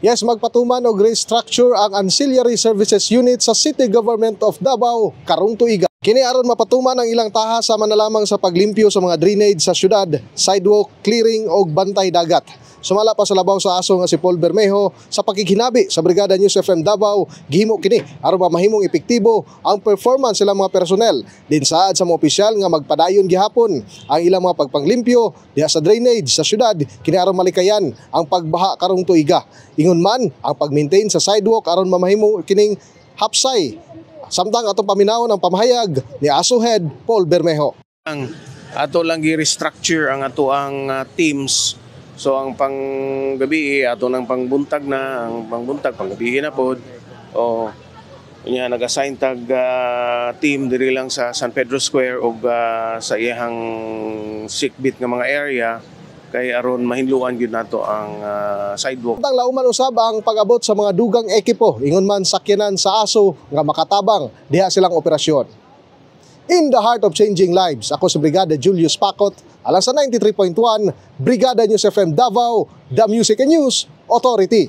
Yes, magpatuman og restructure ang Ancillary Services Unit sa City Government of Davao karong tuiga. Kini aron mapatuman ang ilang taha sama na lamang sa paglimpyo sa mga drainage sa syudad, sidewalk, clearing og bantay dagat. Sumala pa sa labaw sa aso nga si Paul Bermejo sa pakikinabi sa Brigada News FM Davao, gihimo kini aron mahimong epektibo ang performance sila mga personel. Din saad sa mga opisyal nga magpadayon gihapon ang ilang mga pagpanglimpyo diha sa drainage sa syudad kini aron malikayan ang pagbaha karong tuiga. Ingon man ang pag-maintain sa sidewalk aron mamahimo kining hapsay. Samtang atong paminawon ang pamahayag ni Aso Head Paul Bermejo. Ato lang gi-restructure ang ato ang teams. So ang panggabi ato nang pangbuntag na, ang pangbuntag panggabi na pod. O nya nag-assign tag team diri lang sa San Pedro Square og sa iyang sikbit nga mga area kay aron mahinluan gyud nato ang sidewalk. Tang lauman usab ang pag-abot sa mga dugang ekipo ingon man sakyanan sa aso nga makatabang diha silang operasyon. In the heart of changing lives, ako si Brigada Julius Pacot, alang sa 93.1 Brigada News FM Davao, The Music and News Authority.